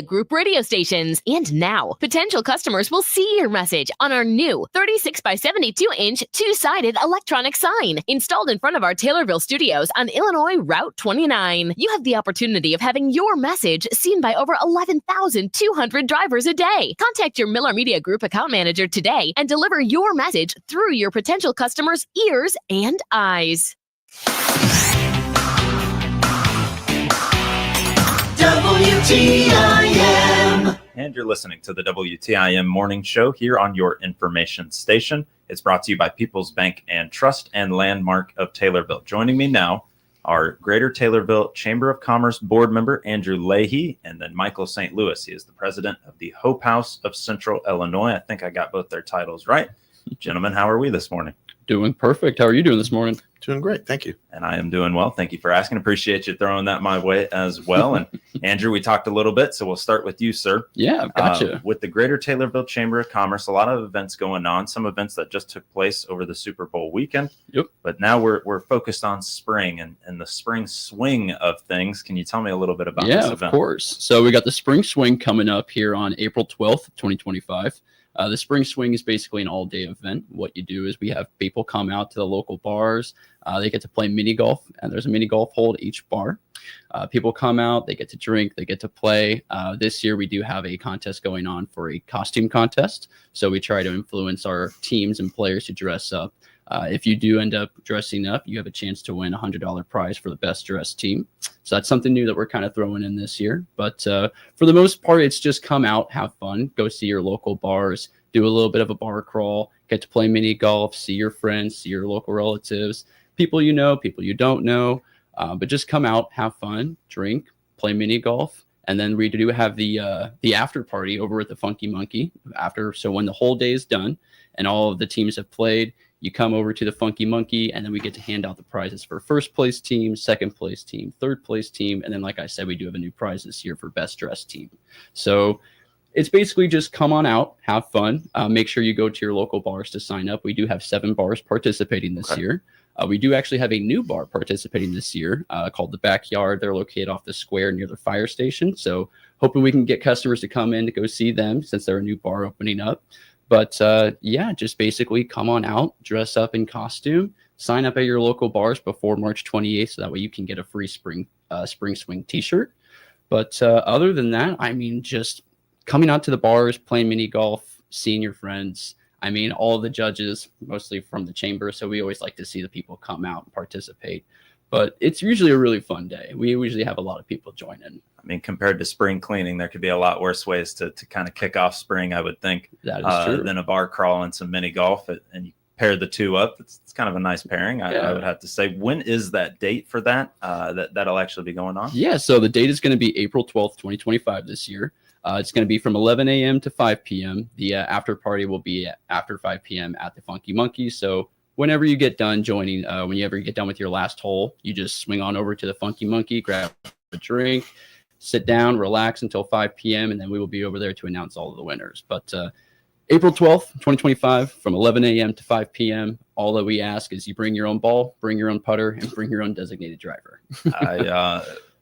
Group radio stations. And now, potential customers will see your message on our new 36 by 72-inch two-sided electronic sign installed in front of our Taylorville studios on Illinois Route 29. You have the opportunity of having your message seen by over 11,200 drivers a day. Contact your Miller Media Group account manager today and deliver your message through your potential customers' ears and eyes. WTIM. And you're listening to the WTIM Morning Show here on your information station. It's brought to you by People's Bank and Trust and Landmark of Taylorville. Joining me now are Greater Taylorville Chamber of Commerce board member Andrew Leahy and then Michael St. Louis. He is the president of the Hope House of Central Illinois. I think I got both their titles right. Gentlemen, how are we this morning? Doing perfect. How are you doing this morning? Doing great. Thank you. And I am doing well. Thank you for asking. Appreciate you throwing that my way as well. And Andrew, we talked a little bit, so we'll start with you, sir. Yeah, gotcha. With the Greater Taylorville Chamber of Commerce, a lot of events going on, some events that just took place over the Super Bowl weekend. Yep. But now we're focused on spring and the spring swing of things. Can you tell me a little bit about this event? Yeah, of course. So we got the spring swing coming up here on April 12th, 2025. The spring swing is basically an all-day event. What you do is we have people come out to the local bars. They get to play mini golf, and there's a mini golf hole at each bar. People come out, they get to drink, they get to play. This year we do have a contest going on for a costume contest. So we try to influence our teams and players to dress up. If you do end up dressing up, you have a chance to win a $100 prize for the best dressed team. So that's something new that we're kind of throwing in this year. But for the most part, it's just come out, have fun, go see your local bars, do a little bit of a bar crawl, get to play mini golf, see your friends, see your local relatives, people you know, people you don't know. But just come out, have fun, drink, play mini golf. And then we do have the after party over at the Funky Monkey after. So when the whole day is done and all of the teams have played, you come over to the Funky Monkey, and then we get to hand out the prizes for first place team, second place team, third place team. And then, like I said, we do have a new prize this year for best dressed team. So it's basically just come on out, have fun. Make sure you go to your local bars to sign up. We do have 7 bars participating this year. We do actually have a new bar participating this year called The Backyard. They're located off the square near the fire station. So hoping we can get customers to come in to go see them since they're a new bar opening up. But yeah, just basically come on out, dress up in costume, sign up at your local bars before March 28th. So that way you can get a free spring swing t-shirt. But other than that, I mean, just coming out to the bars, playing mini golf, seeing your friends. I mean, all the judges, mostly from the chamber. So we always like to see the people come out and participate. But it's usually a really fun day. We usually have a lot of people join in. I mean, compared to spring cleaning, there could be a lot worse ways to kind of kick off spring, I would think, that is true. Than a bar crawl and some mini golf. And you pair the two up. It's kind of a nice pairing, I would have to say. When is that date for that? That'll actually be going on? Yeah, so the date is going to be April 12th, 2025 this year. It's going to be from 11 a.m. to 5 p.m. The after party will be after 5 p.m. at the Funky Monkey. So whenever you get done joining, whenever you get done with your last hole, you just swing on over to the Funky Monkey, grab a drink, sit down, relax until 5 p.m., and then we will be over there to announce all of the winners. But April 12th, 2025, from 11 a.m. to 5 p.m., all that we ask is you bring your own ball, bring your own putter, and bring your own designated driver.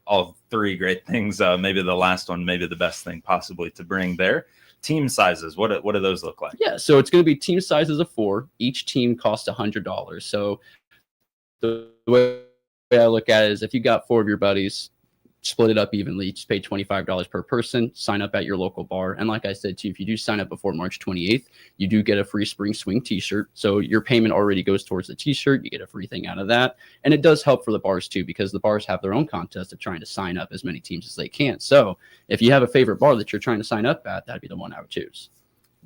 All 3 great things. Maybe the last one, maybe the best thing possibly to bring there. Team sizes, what do those look like? Yeah, so it's going to be team sizes of 4. Each team costs $100. So the way I look at it is if you got 4 of your buddies, split it up evenly, just pay $25 per person, sign up at your local bar. And like I said, too, if you do sign up before March 28th, you do get a free spring swing t-shirt. So your payment already goes towards the t-shirt. You get a free thing out of that. And it does help for the bars, too, because the bars have their own contest of trying to sign up as many teams as they can. So if you have a favorite bar that you're trying to sign up at, that'd be the one I would choose.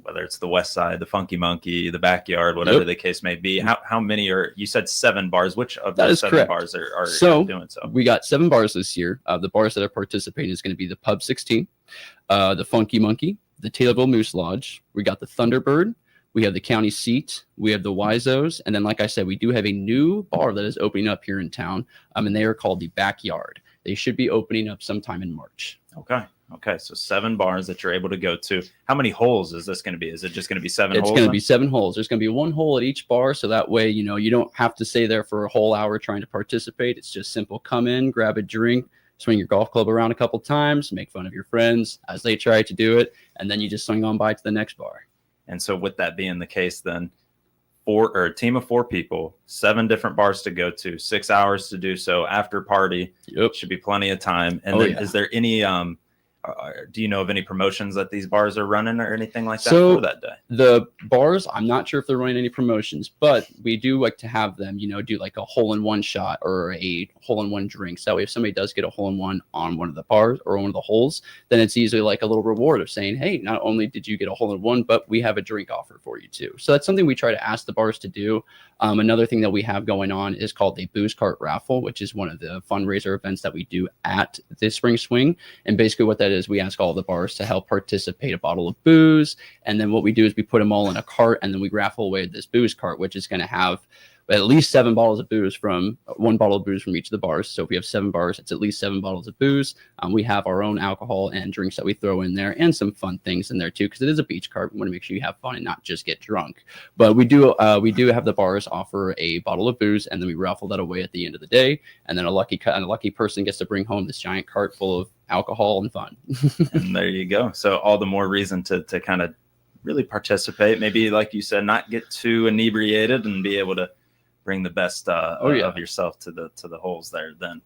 Whether it's the West Side, the Funky Monkey, the Backyard, whatever the case may be. How many are, you said 7 bars. Which of those 7 bars are doing so? We got 7 bars this year. The bars that are participating is going to be the Pub 16, the Funky Monkey, the Taylorville Moose Lodge. We got the Thunderbird. We have the County Seat. We have the Wisos. And then, like I said, we do have a new bar that is opening up here in town. And they are called the Backyard. They should be opening up sometime in March. Okay, so 7 bars that you're able to go to. How many holes is this going to be? Is it just going to be 7 holes? It's going to be 7 holes. There's going to be 1 hole at each bar, so that way, you don't have to stay there for a whole hour trying to participate. It's just simple. Come in, grab a drink, swing your golf club around a couple times, make fun of your friends as they try to do it, and then you just swing on by to the next bar. And so with that being the case, then a team of 4 people, 7 different bars to go to, 6 hours to do so, after party. Yep. Should be plenty of time. And then is there any do you know of any promotions that these bars are running or anything like that for that day? The bars, I'm not sure if they're running any promotions, but we do like to have them, do like a hole-in-one shot or a hole-in-one drink. So that way, if somebody does get a hole-in-one on one of the bars or one of the holes, then it's usually like a little reward of saying, hey, not only did you get a hole-in-one, but we have a drink offer for you too. So that's something we try to ask the bars to do. Another thing that we have going on is called a booze cart raffle, which is one of the fundraiser events that we do at the Spring Swing. And basically what that is, we ask all the bars to help participate a bottle of booze. And then what we do is we put them all in a cart, and then we raffle away this booze cart, which is going to have at least 7 bottles of booze from one bottle of booze from each of the bars. So if we have 7 bars, it's at least 7 bottles of booze. We have our own alcohol and drinks that we throw in there, and some fun things in there too, because it is a beach cart. We want to make sure you have fun and not just get drunk. But we do have the bars offer a bottle of booze, and then we raffle that away at the end of the day. And then a lucky person gets to bring home this giant cart full of alcohol and fun. And there you go. So all the more reason to kind of really participate. Maybe, like you said, not get too inebriated and be able to bring the best of yourself to the holes there. Then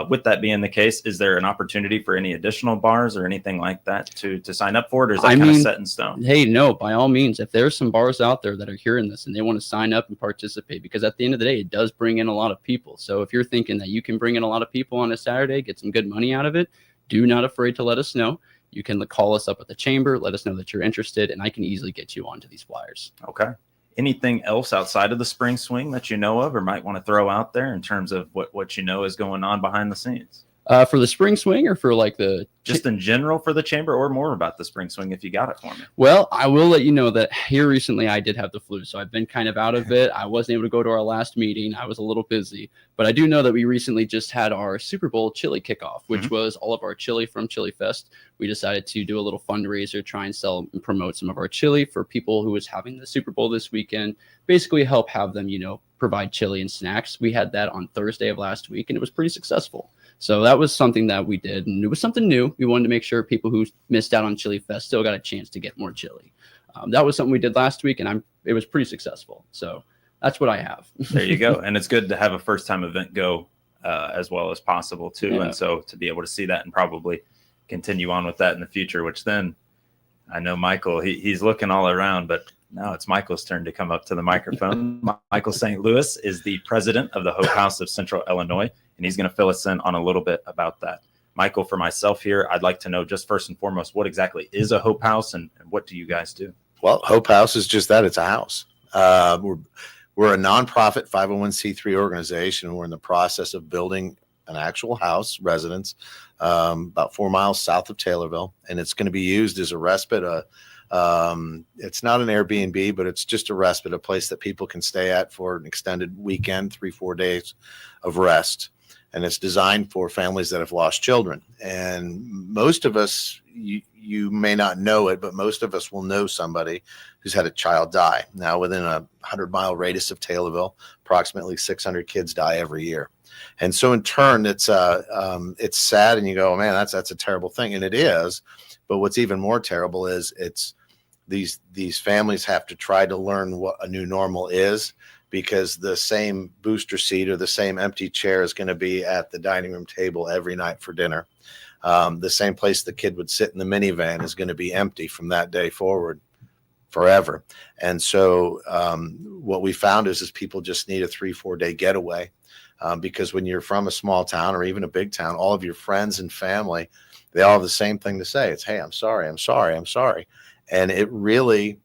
with that being the case, is there an opportunity for any additional bars or anything like that to sign up for it, or is that kind of set in stone? Hey, no, by all means, if there's some bars out there that are hearing this and they want to sign up and participate, because at the end of the day, it does bring in a lot of people. So if you're thinking that you can bring in a lot of people on a Saturday, get some good money out of it, do not afraid to let us know. You can call us up at the chamber, let us know that you're interested, and I can easily get you onto these flyers. Okay. Anything else outside of the Spring Swing that you know of or might want to throw out there in terms of what you know is going on behind the scenes? For the Spring Swing, or for like just in general for the chamber, or more about the Spring Swing if you got it for me? Well, I will let you know that here recently I did have the flu, so I've been kind of out of it. I wasn't able to go to our last meeting. I was a little busy, but I do know that we recently just had our Super Bowl chili kickoff, which was all of our chili from Chili Fest. We decided to do a little fundraiser, try and sell and promote some of our chili for people who was having the Super Bowl this weekend, basically help have them, provide chili and snacks. We had that on Thursday of last week, and it was pretty successful. So that was something that we did, and it was something new. We wanted to make sure people who missed out on Chili Fest still got a chance to get more chili. That was something we did last week, and it was pretty successful. So that's what I have. There you go. And it's good to have a first-time event go as well as possible, too. Yeah. And so to be able to see that and probably continue on with that in the future, which then I know Michael, he's looking all around, but now it's Michael's turn to come up to the microphone. Michael St. Louis is the president of the Hope House of Central Illinois, and he's going to fill us in on a little bit about that. Michael, for myself here, I'd like to know just first and foremost, what exactly is a Hope House, and what do you guys do? Well, Hope House is just that. It's a house. We're a nonprofit 501c3 organization. We're in the process of building an actual house residence about 4 miles south of Taylorville, and it's going to be used as a respite. It's not an Airbnb, but it's just a respite, a place that people can stay at for an extended weekend, 3-4 days of rest. And it's designed for families that have lost children. And most of us, you may not know it, but most of us will know somebody who's had a child die. Now, within a 100-mile radius of Taylorville, approximately 600 kids die every year. And so in turn, it's sad, and you go, oh, man, that's a terrible thing. And it is. But what's even more terrible is these families have to try to learn what a new normal is, because the same booster seat or the same empty chair is going to be at the dining room table every night for dinner. The same place the kid would sit in the minivan is going to be empty from that day forward forever. And so what we found is people just need a 3-4 day getaway, because when you're from a small town or even a big town, all of your friends and family, they all have the same thing to say. It's, hey, I'm sorry, I'm sorry, I'm sorry. And it really,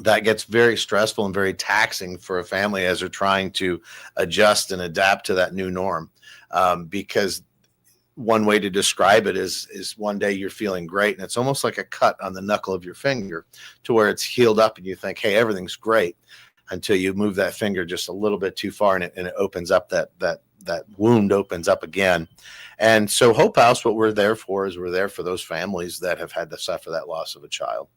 that gets very stressful and very taxing for a family as they're trying to adjust and adapt to that new norm. Because one way to describe it is one day you're feeling great, and it's almost like a cut on the knuckle of your finger to where it's healed up and you think, hey, everything's great, until you move that finger just a little bit too far and it opens up, that wound opens up again. And so Hope House, what we're there for is we're there for those families that have had to suffer that loss of a child.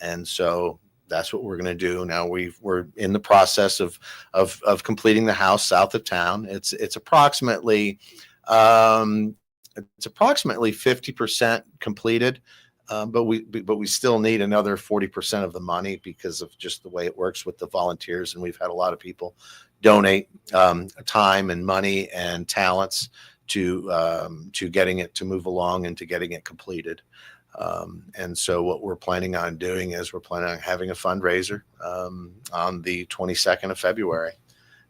And so that's what we're going to do. Now we're in the process of completing the house south of town. It's approximately It's approximately 50% completed, but we still need another 40% of the money because of just the way it works with the volunteers. And we've had a lot of people donate time and money and talents to getting it to move along and to getting it completed. And so what we're planning on doing is we're planning on having a fundraiser on the 22nd of February.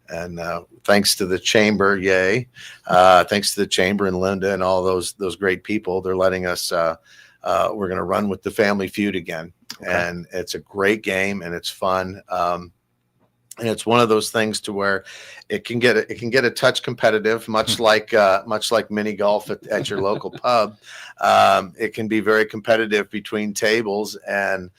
And thanks to the chamber, yay! Thanks to the chamber and Linda and all those great people, they're letting us. We're going to run with the Family Feud again, and it's a great game and it's fun. And it's one of those things to where it can get a touch competitive, much like mini golf at your local pub. It can be very competitive between tables, and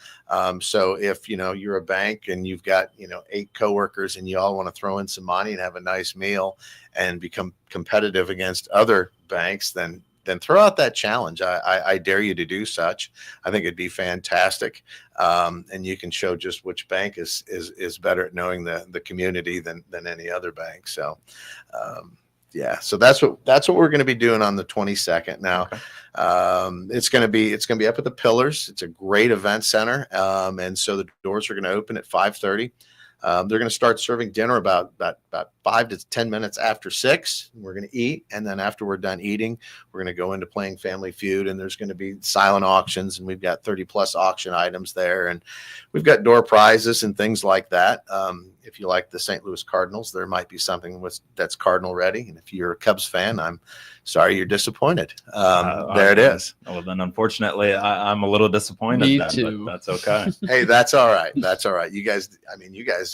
so if you're a bank and you've got 8 coworkers and you all want to throw in some money and have a nice meal and become competitive against other banks, then throw out that challenge. I dare you to do such. I think it'd be fantastic. And you can show just which bank is better at knowing the community than any other bank. So, so that's what we're going to be doing on the 22nd. Now, it's going to be up at the Pillars. It's a great event center. And so the doors are going to open at 5:30. They're going to start serving dinner about 5 to 10 minutes after 6. We're going to eat, and then after we're done eating, we're going to go into playing Family Feud, and there's going to be silent auctions, and we've got 30 plus auction items there, and we've got door prizes and things like that. If you like the St. Louis Cardinals, there might be something that's Cardinal ready, and if you're a Cubs fan, I'm sorry you're disappointed. There it is. Well, then unfortunately, I'm a little disappointed. Me then, too. But that's okay. Hey, that's all right. That's all right. You guys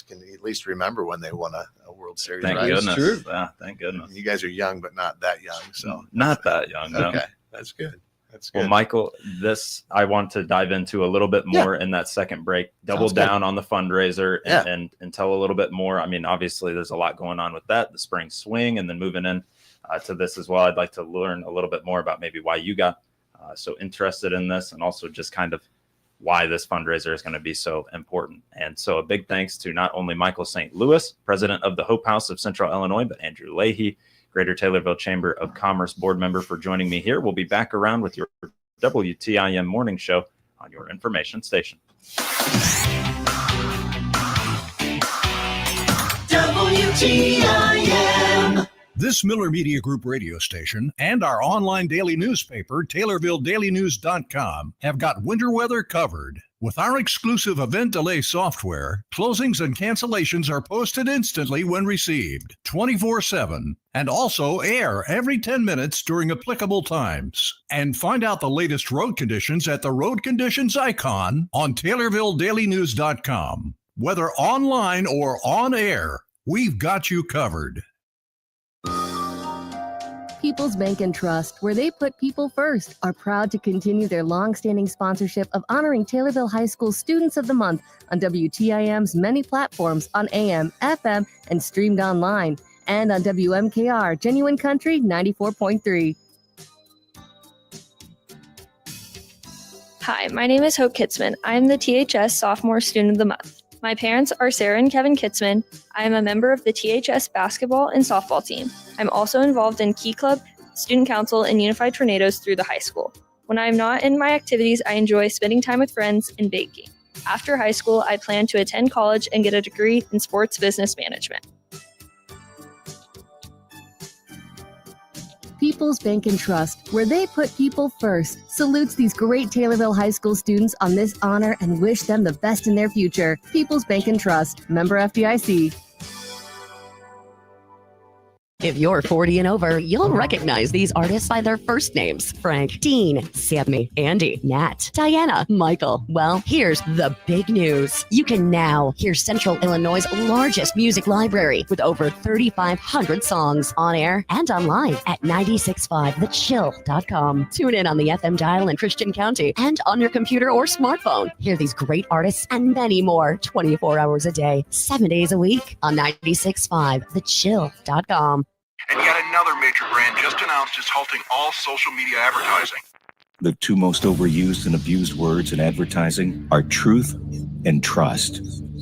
can at least remember when they won a World Series. Thank right? goodness. True. Yeah, thank goodness. You guys are young, but not that young. So Not that young. No. okay, that's good. That's good. Well, Michael, this I want to dive into a little bit more in that second break. Double Sounds good. down on the fundraiser and tell a little bit more. I mean, obviously, there's a lot going on with that, the spring swing, and then moving in to this as well. I'd like to learn a little bit more about maybe why you got so interested in this, and also just kind of why this fundraiser is going to be so important. And so a big thanks to not only Michael St. Louis, president of the Hope House of Central Illinois, but Andrew Leahy, Greater Taylorville Chamber of Commerce board member, for joining me here. We'll be back around with your WTIM morning show on your information station. WTIM. This Miller Media Group radio station and our online daily newspaper, TaylorvilleDailyNews.com, have got winter weather covered. With our exclusive event delay software, closings and cancellations are posted instantly when received, 24/7, and also air every 10 minutes during applicable times. And find out the latest road conditions at the road conditions icon on TaylorvilleDailyNews.com. Whether online or on air, we've got you covered. People's Bank and Trust, where they put people first, are proud to continue their long-standing sponsorship of honoring Taylorville High School Students of the Month on WTIM's many platforms on AM, FM, and streamed online, and on WMKR Genuine Country 94.3. Hi, my name is Hope Kitzman. I'm the THS Sophomore Student of the Month. My parents are Sarah and Kevin Kitzman. I am a member of the THS basketball and softball team. I'm also involved in Key Club, Student Council, and Unified Tornadoes through the high school. When I'm not in my activities, I enjoy spending time with friends and baking. After high school, I plan to attend college and get a degree in sports business management. People's Bank and Trust, where they put people first, salutes these great Taylorville High School students on this honor and wish them the best in their future. People's Bank and Trust, member FDIC. If you're 40 and over, you'll recognize these artists by their first names: Frank, Dean, Sammy, Andy, Nat, Diana, Michael. Well, here's the big news. You can now hear Central Illinois' largest music library with over 3,500 songs on air and online at 965thechill.com. Tune in on the FM dial in Christian County and on your computer or smartphone. Hear these great artists and many more 24 hours a day, 7 days a week on 965thechill.com. And yet another major brand just announced it's halting all social media advertising. The two most overused and abused words in advertising are truth and trust.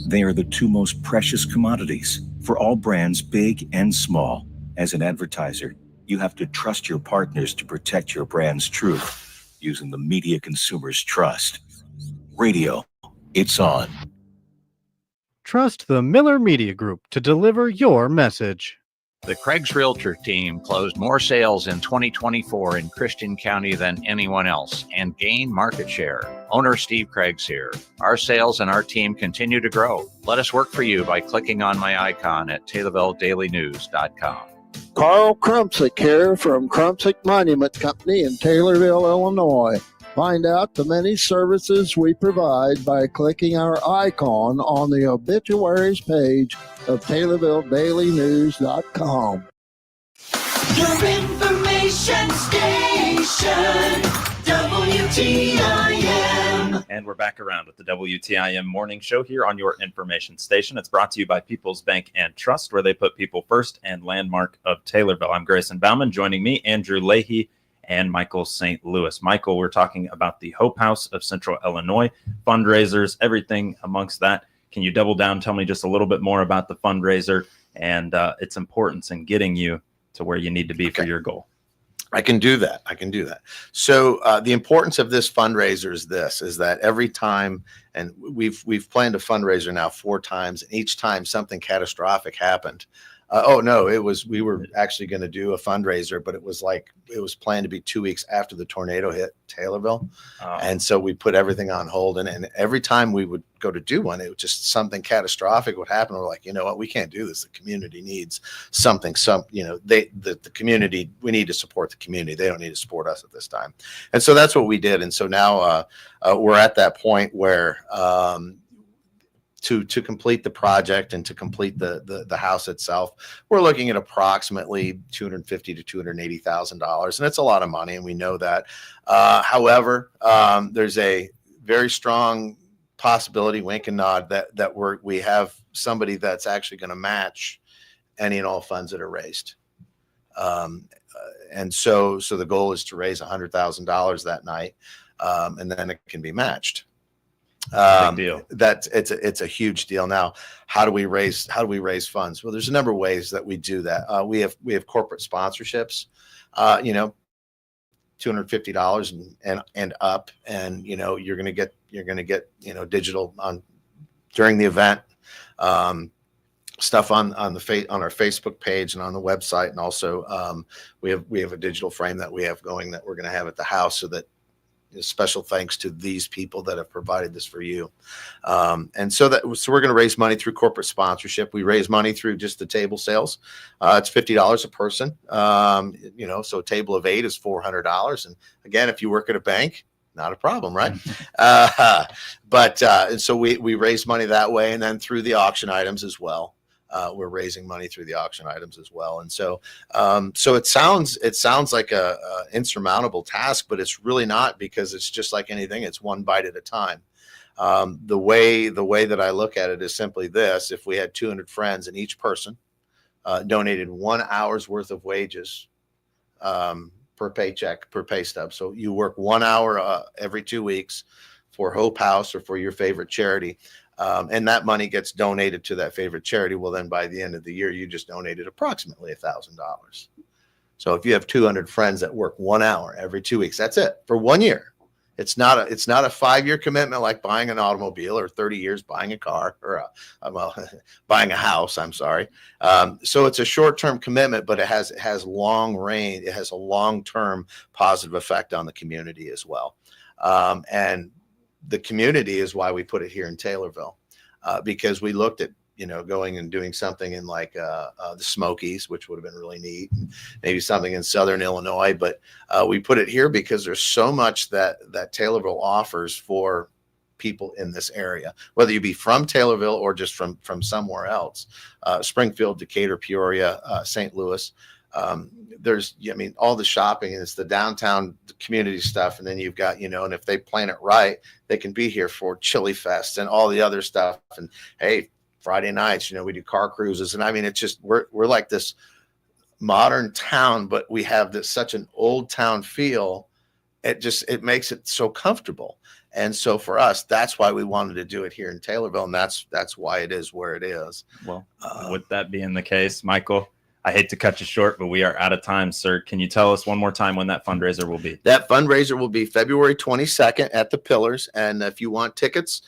They are the two most precious commodities for all brands, big and small. As an advertiser, You have to trust your partners to protect your brand's truth using the media consumers trust. Radio, it's on. Trust the Miller Media Group to deliver your message. The Craig's Realtor team closed more sales in 2024 in Christian County than anyone else and gained market share. Owner Steve Craig's here. Our sales and our team continue to grow. Let us work for you by clicking on my icon at TaylorvilleDailyNews.com. Carl Krumsick here from Krumsick Monument Company in Taylorville, Illinois. Find out the many services we provide by clicking our icon on the obituaries page of TaylorvilleDailyNews.com. Your information station, WTIM. And we're back around with the WTIM morning show here on your information station. It's brought to you by People's Bank and Trust, where they put people first, and Landmark of Taylorville. I'm Grayson Bauman. Joining me, Andrew Leahy and Michael St. Louis. Michael, we're talking about the Hope House of Central Illinois, fundraisers, everything amongst that. Can you double down, tell me just a little bit more about the fundraiser and its importance in getting you to where you need to be for your goal? I can do that. So the importance of this fundraiser is that every time, and we've planned a fundraiser now 4 times, and each time something catastrophic happened. We were actually going to do a fundraiser, but it was planned to be 2 weeks after the tornado hit Taylorville. And so we put everything on hold. And every time we would go to do one, it was just something catastrophic would happen. We're like, you know what, we can't do this. The community needs something, the community, we need to support the community. They don't need to support us at this time. And so that's what we did. And so now we're at that point where, to complete the project and to complete the house itself, we're looking at approximately $250,000 to $280,000, and it's a lot of money, and we know that. However, there's a very strong possibility, wink and nod, that we have somebody that's actually going to match any and all funds that are raised. And so the goal is to raise $100,000 that night, and then it can be matched. Big deal. It's a huge deal. Now, how do we raise funds? Well, there's a number of ways that we do that. We have corporate sponsorships, $250 and up, and you're going to get digital on during the event, stuff on our Facebook page and on the website, and also we have a digital frame that we have going that we're going to have at the house, so that special thanks to these people that have provided this for you. And so we're going to raise money through corporate sponsorship. We raise money through just the table sales. It's $50 a person. So a table of 8 is $400. And again, if you work at a bank, not a problem, right? And so we raise money that way, and then through the auction items as well. We're raising money through the auction items as well. And so it sounds like a insurmountable task, but it's really not, because it's just like anything. It's one bite at a time. The way that I look at it is simply this: if we had 200 friends and each person donated 1 hour's worth of wages per paycheck, per pay stub. So you work 1 hour every 2 weeks for Hope House or for your favorite charity. And that money gets donated to that favorite charity. Well, then by the end of the year, you just donated approximately $1,000. So if you have 200 friends that work 1 hour every 2 weeks, that's it for 1 year. It's not a 5-year commitment like buying an automobile, or 30 years buying a car, or buying a house. I'm sorry. So it's a short-term commitment, but it has long range. It has a long-term positive effect on the community as well. And the community is why we put it here in Taylorville, because we looked at, going and doing something in like the Smokies, which would have been really neat, and maybe something in Southern Illinois. But we put it here because there's so much that Taylorville offers for people in this area, whether you be from Taylorville or just from somewhere else, Springfield, Decatur, Peoria, St. Louis. There's, all the shopping, and it's the downtown community stuff. And then you've got, and if they plan it right, they can be here for Chili Fest and all the other stuff. And hey, Friday nights, we do car cruises. And it's just, we're like this modern town, but we have such an old town feel. It makes it so comfortable. And so for us, that's why we wanted to do it here in Taylorville. And that's why it is where it is. Well, with that being the case, Michael, I hate to cut you short, but we are out of time, sir. Can you tell us one more time when that fundraiser will be? That fundraiser will be February 22nd at the Pillars. And if you want tickets,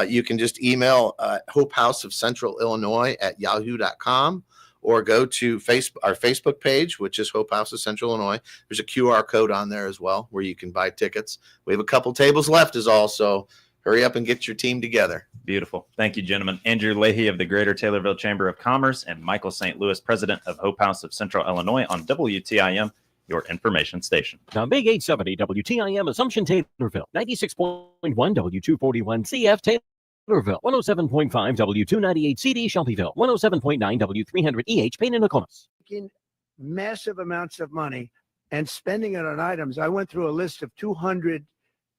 you can just email Hope House of Central Illinois at yahoo.com or go to our Facebook page, which is Hope House of Central Illinois. There's a QR code on there as well where you can buy tickets. We have a couple tables left is all, so hurry up and get your team together. Beautiful. Thank you, gentlemen. Andrew Leahy of the Greater Taylorville Chamber of Commerce and Michael St. Louis, president of Hope House of Central Illinois on WTIM, your information station. Now, Big 870 WTIM Assumption Taylorville, 96.1 W241 CF Taylorville, 107.5 W298 CD Shelbyville, 107.9 W300 EH Payne and Nokomis. Massive amounts of money and spending it on items. I went through a list of 200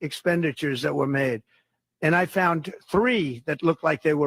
expenditures that were made, and I found 3 that looked like they were